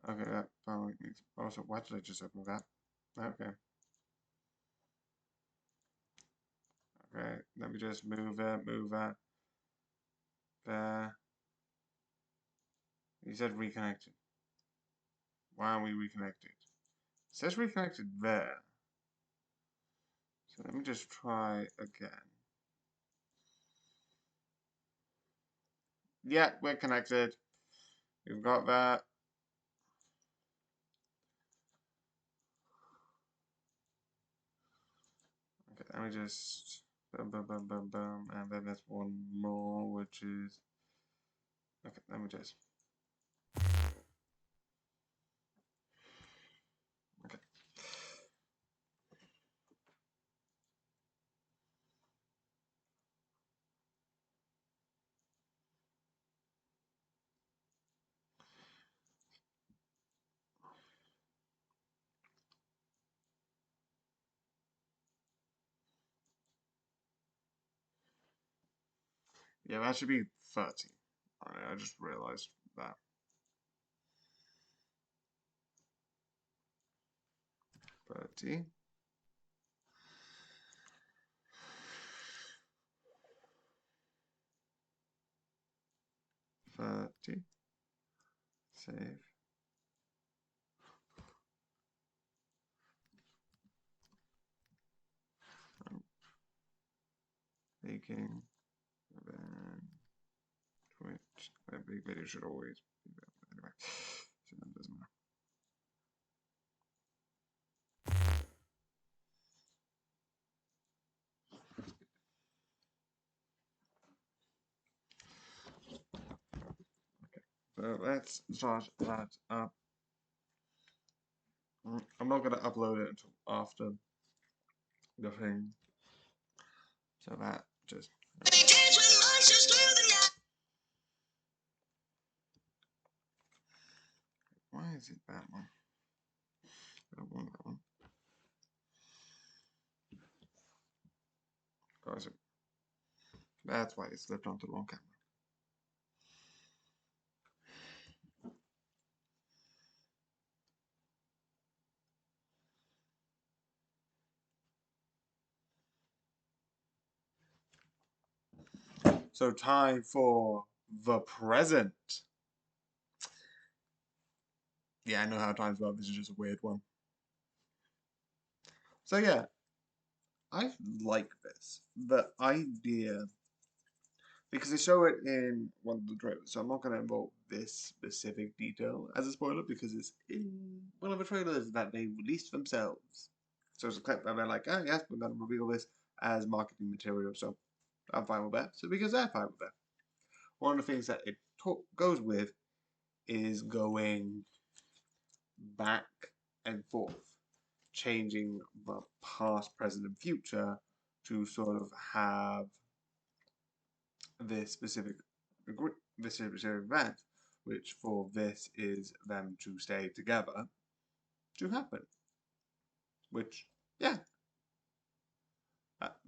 Okay, that probably makes. Also, why did I just open that? Okay. Okay, let me just move it there. You said reconnected. Why are we reconnected? It says reconnected there. So let me just try again. Yeah, we're connected. We've got that. Okay, let me just boom, boom, boom, boom, boom, and then there's one more, which is okay. Let me just okay. Yeah, that should be 30. Alright, I just realized that. 30. 30. Save. Oh, baking. Then Twitch. That big video should always be there. Anyway, so that doesn't matter. So let's start that up. I'm not going to upload it until after the thing. So that just. Why is it that one? I don't want that one. Guys, that's why it slipped onto the wrong camera. So time for the present. Yeah, I know how time's well. This is just a weird one. So yeah, I like this. The idea, because they show it in one of the trailers, so I'm not going to involve this specific detail as a spoiler because it's in one of the trailers that they released themselves. So it's a clip where they're like, oh yes, we're going to reveal this as marketing material, so I'm fine with that. So because they're fine with that. One of the things that it goes with is going back and forth, changing the past, present, and future to sort of have this specific event, which for this is them to stay together, to happen. Which, yeah,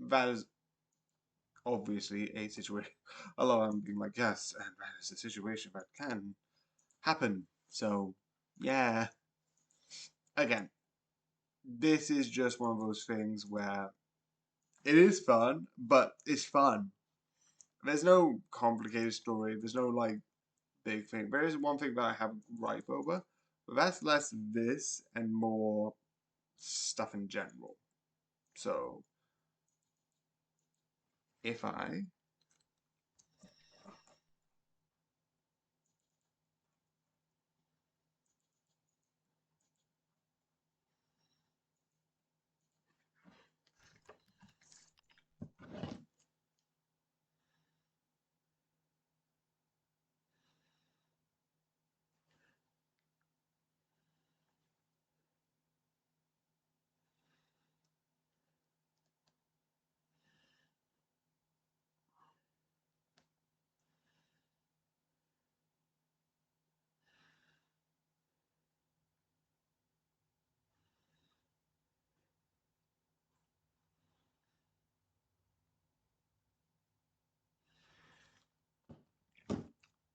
that is obviously a situation. A lot of them being like, yes, and that is a situation that can happen. So, yeah. Again, this is just one of those things where it is fun, but it's fun. There's no complicated story. There's no like big thing. There is one thing that I have gripe over, but that's less this and more stuff in general. So if I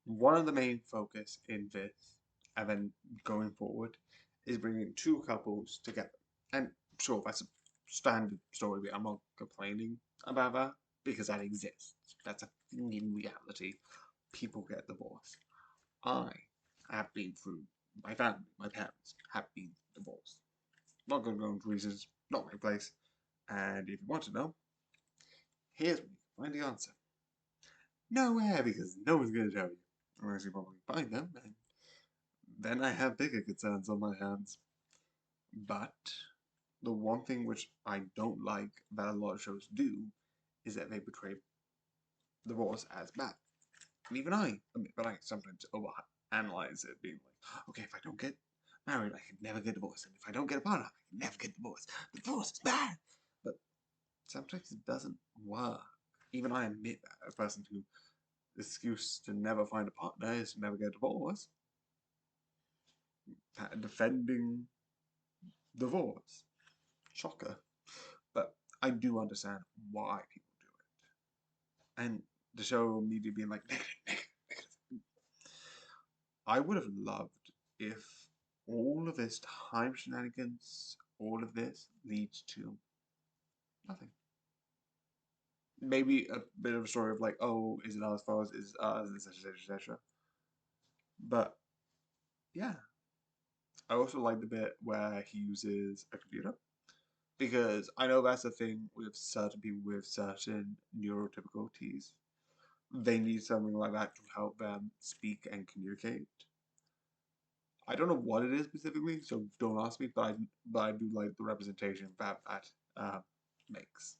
one of the main focus in this and then going forward is bringing two couples together. And sure, that's a standard story. I'm not complaining about that because that exists. That's a thing in reality. People get divorced. I have been through my family, my parents have been divorced. Not going to go into reasons, not my place. And if you want to know, here's where you find the answer. Nowhere, because no one's going to tell you. Unless you probably find them, and then I have bigger concerns on my hands. But the one thing which I don't like that a lot of shows do is that they portray divorce as bad. And even I admit that I sometimes overanalyze it, being like, okay, if I don't get married, I can never get divorced. And if I don't get a partner, I can never get divorced. Divorce is bad. But sometimes it doesn't work. Even I admit that a person who excuse to never find a partner is to never get divorced. Defending divorce. Shocker. But I do understand why people do it. And the show media being like, negative, negative, negative. I would have loved if all of this time shenanigans, all of this leads to nothing. Maybe a bit of a story of like, oh, is it as far as is us, etc., etc. But yeah, I also like the bit where he uses a computer because I know that's a thing with certain people with certain neurotypicalities. They need something like that to help them speak and communicate. I don't know what it is specifically, so don't ask me. But I do like the representation that makes.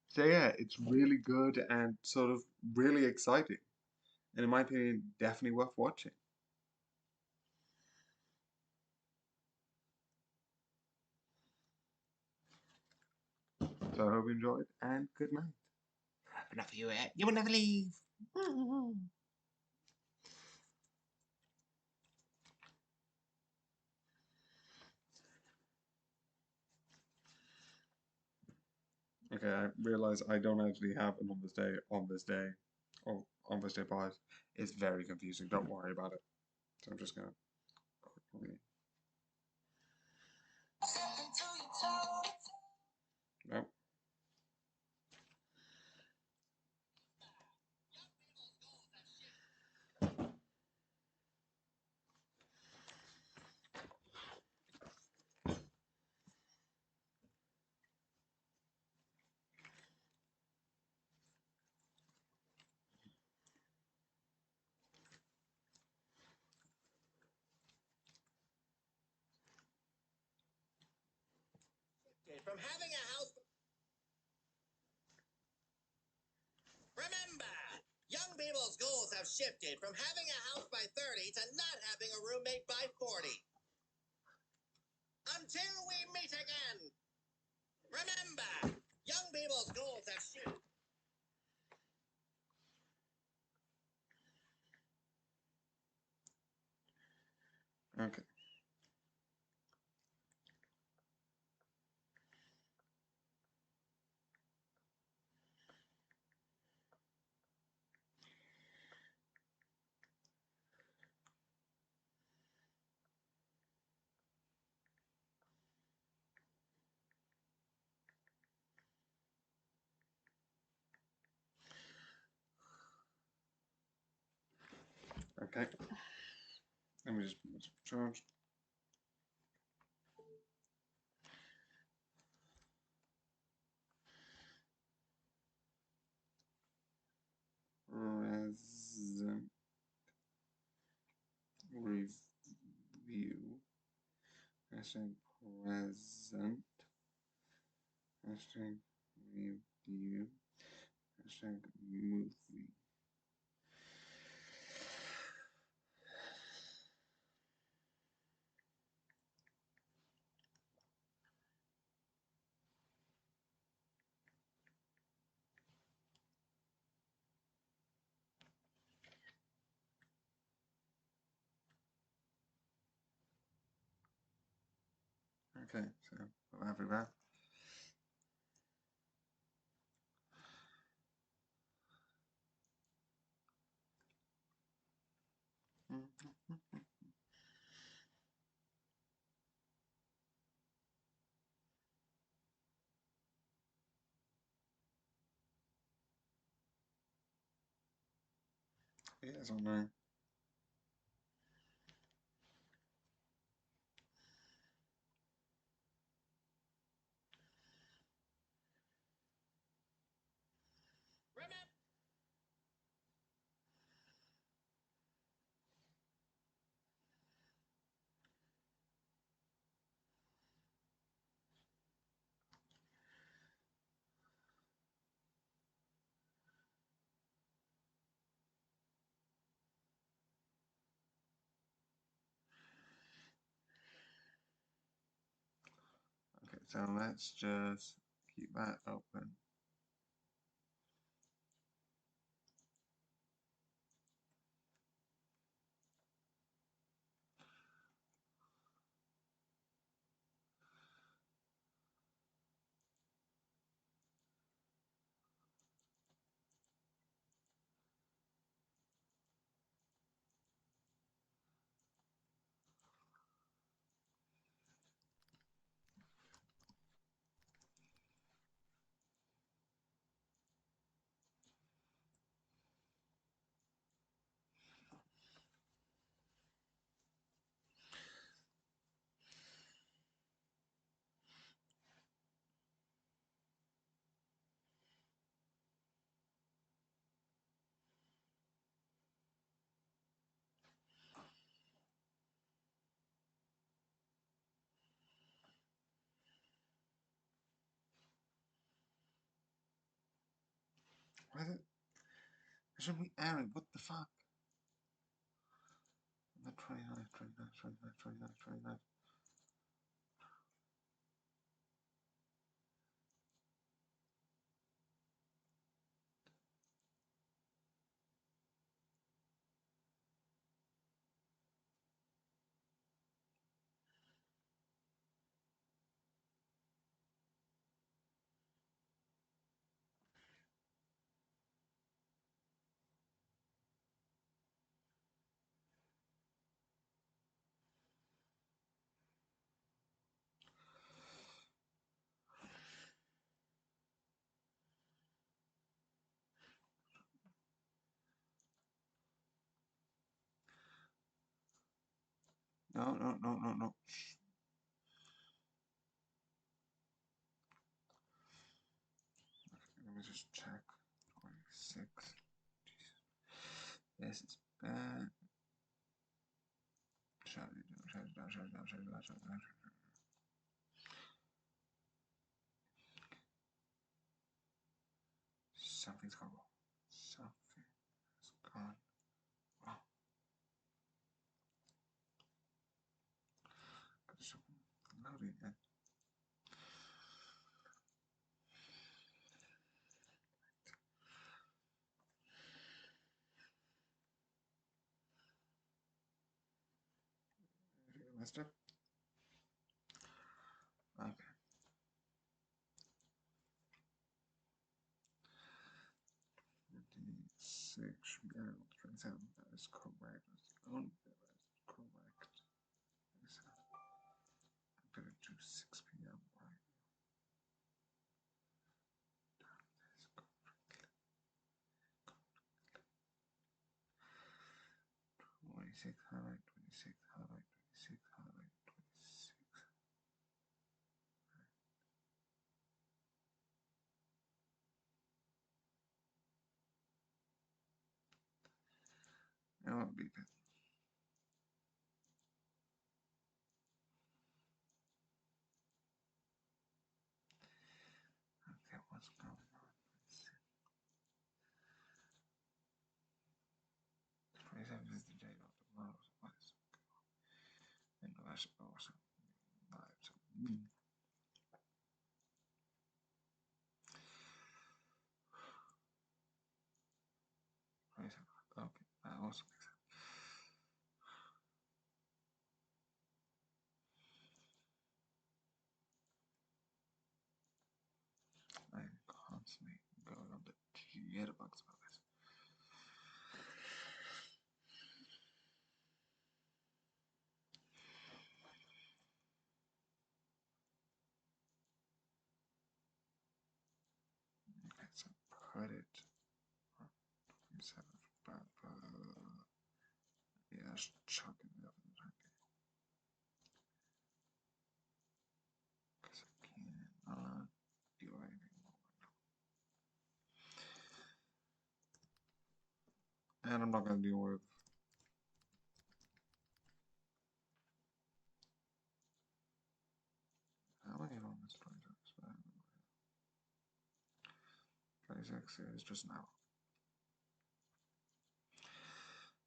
So yeah, it's really good and sort of really exciting, and in my opinion, definitely worth watching. So I hope you enjoyed, and good night. Enough of you, you will never leave. Okay, I realize I don't actually have an on this day, or on this day pause. It's very confusing. Don't worry about it. So I'm just gonna quickly. Nope. From having a house. Remember, young people's goals have shifted from having a house by 30 to not having a roommate by 40. Until we meet again. Remember, young people's goals have shifted. Okay. Okay. Let me just charge. Hashtag present. Hashtag review. Hashtag movie. Okay, so I'll have it back. Yes or no? Remember. Okay, so let's just keep that open. Why is it? It shouldn't be airing. What the fuck? The 29th, 29th, 29th, 29th, 29th. No, no, no, no, no. Okay, let me just check. 26. Yes, it's bad. Shut it down, shut it down, shut it down, shut it down, shut it down. Something's gone wrong. Something has gone wrong. Because it's loading it. Messed up. Okay. 26 should be able to 27. That is correct. That's the only bit that is correct. So I'm gonna do 6 p.m. right. 26 highlight, 26 highlight, 26 highlight, 26. Now I'll beep it. what's going on? 27th is the date of tomorrow's place. And that's awesome. Vibes. Okay, that also makes sense. I constantly go on the jitterbugs about this. Okay, so put it on 27th, yeah, just chuck it up in the because I cannot do anything more now. And I'm not going to deal with how many long is 26? 26 is just an hour.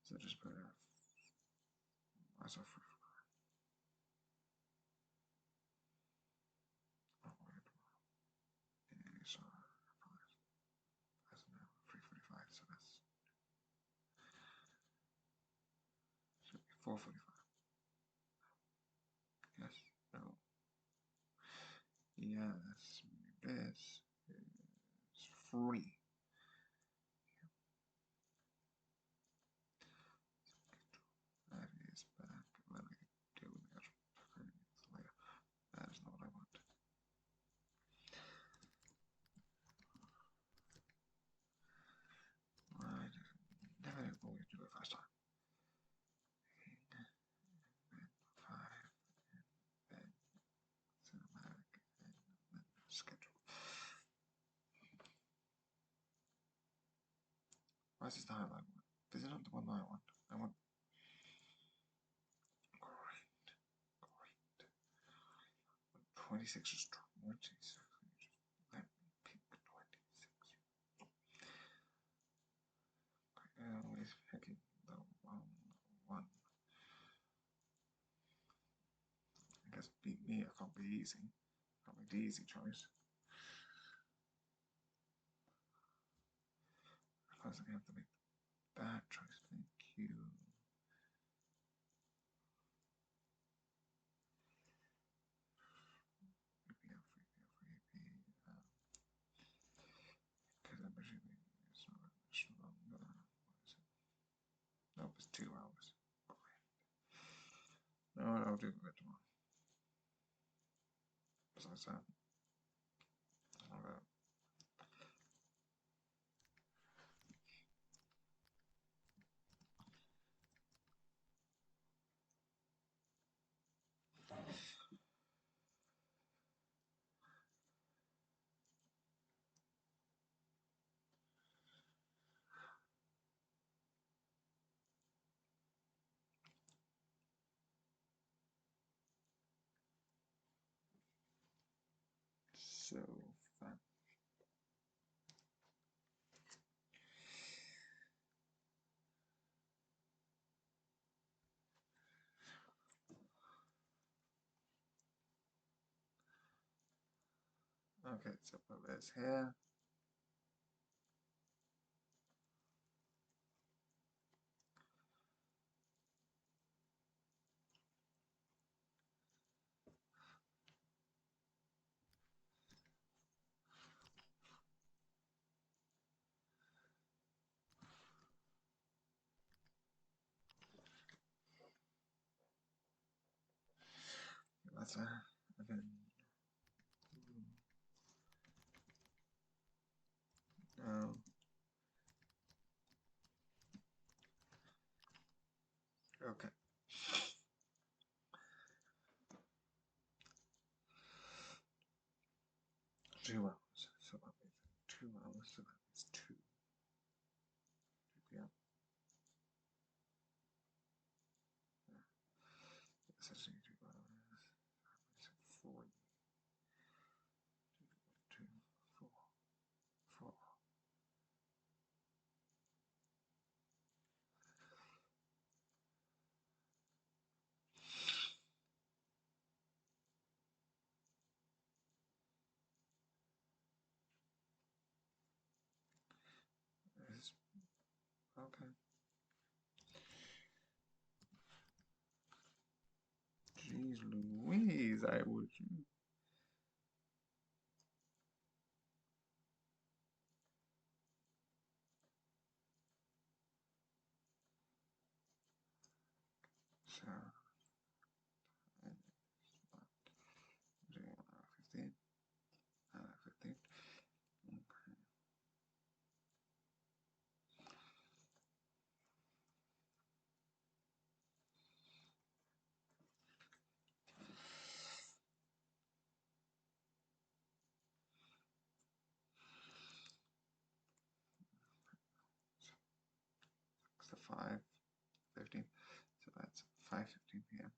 So just put it myself free. Oh, wait. Yeah, so that's an hour. 3:45, so that's should be 4:45. Yes, no. Yes, this is free. That is back. Let me deal with the actual later. That is not what I want. I never always do it first time. And then 5, and then cinematic, and then schedule. Why is this the highlight one? This is not the one I want. I want. Great. 26 is 26. Let me pick 26. I always picking the wrong one. I guess beat me, I can't be easy. I'll make the easy choice. Because I have to make the bad choice. Thank you. Because I'm assuming it's not much longer. What is it? Nope, it's 2 hours. Great. No, I'll do it tomorrow. Besides that, so fun. Okay, so put this here. That's again. Okay. 2 hours. So that means 2 hours. So that means 2 p.m. It's actually 2 hours. That means 4. 2, 4. Jeez Louise, I would. So, and it's not 15. 15. Okay. So 5:15. So that's 5:15 p.m.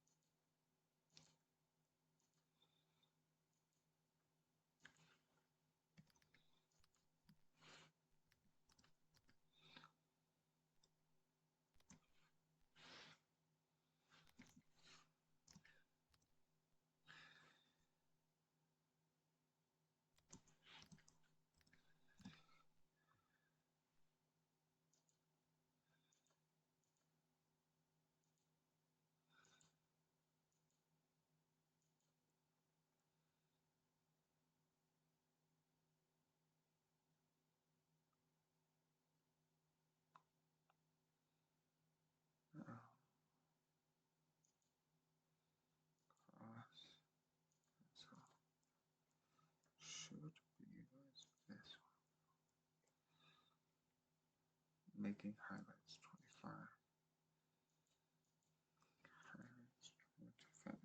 Cross. So should be was this one. Making highlights 25. Highlights 25.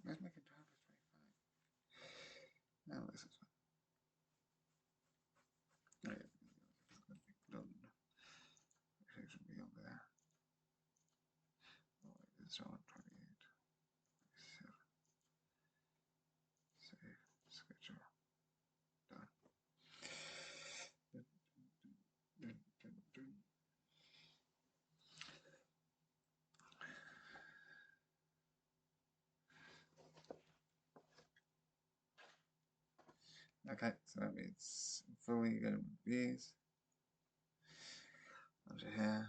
Let's make it highlights 25. Now this is one. Oh, yeah. Done. It should be on there. Oh, it's on 28. 27. Save. Schedule. Done. Dun, dun, dun, dun. Okay, so that means fully gonna move these onto here.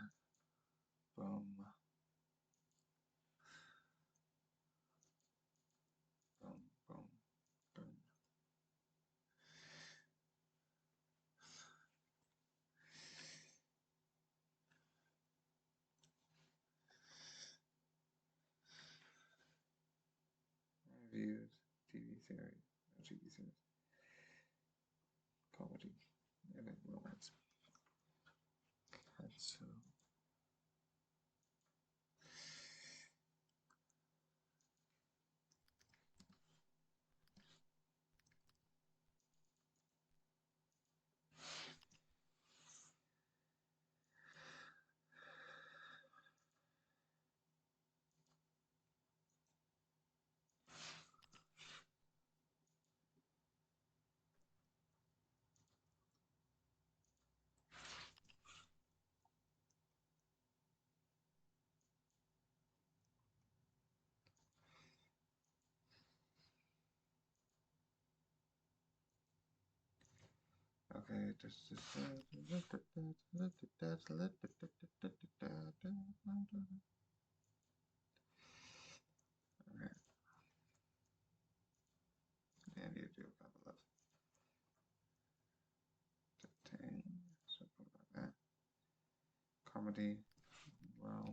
Boom. Boom, boom, boom. Reviews, TV series, no TV series, comedy, and then romance. Cancel. Okay, just okay. Yeah, I need to do a couple of things. Something like that. Comedy, well,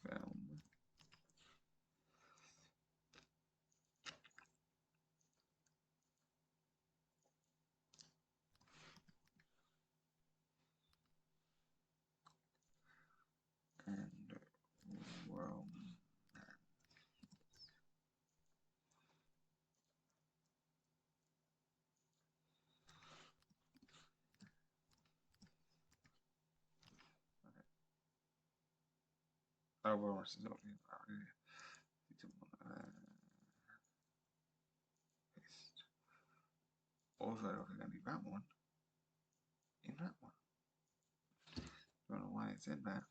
film, and well. Okay. Oh, well, this is already paste. Also, I'm gonna need that one in that one. Don't know why it's in there.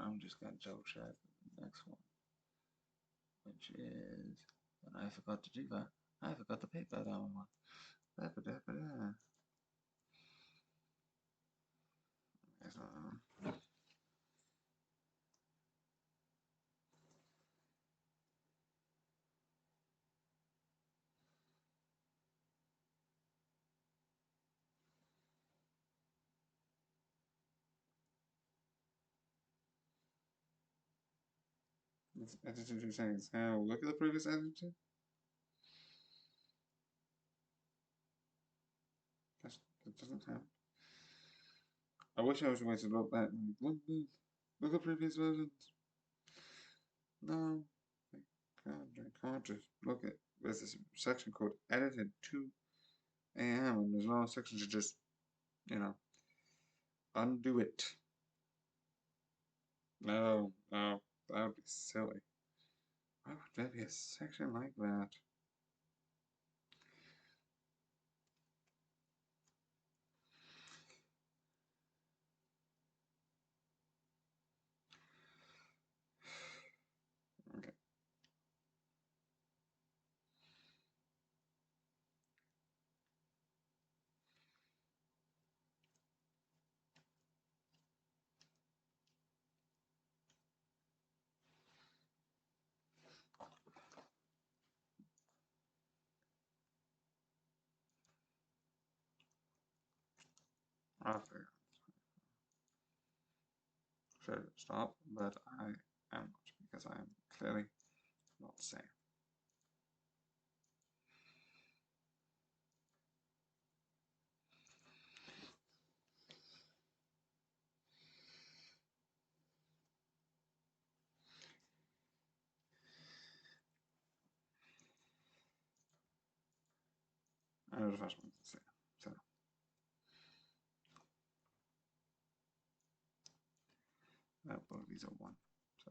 I'm just gonna double check the next one, which is, and I forgot to do that. I forgot to pick that down one. This attitude you're saying is how? Look at the previous attitude. That doesn't count. I wish I was a way to look that. Look at previous versions. No, I can't just look at. There's this section called edited 2 a.m. and there's no section to just, you know, undo it. No, no, that would be silly. Why would there be a section like that? Okay. Okay. Should stop, but I am not because I am clearly not safe. I know the first one to say. So both of these are 1. So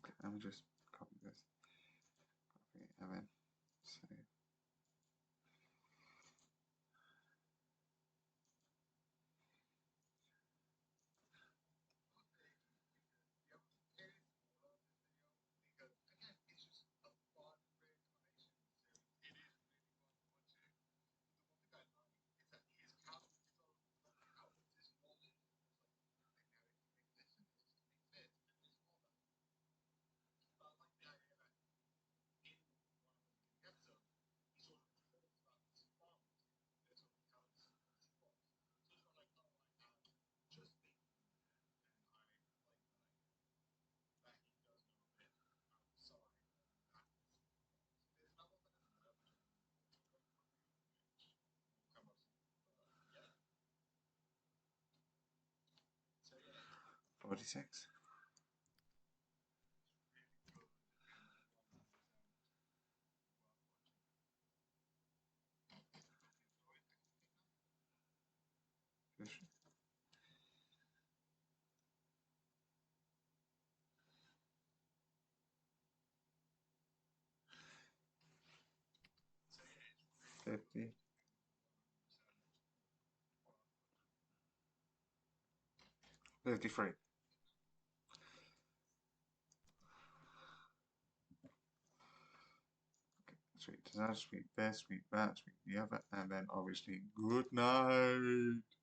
okay, let me just copy this. Copy and then save. $46. Fish. $50. 53. sweet this, sweet that, sweet the other, and then obviously good night.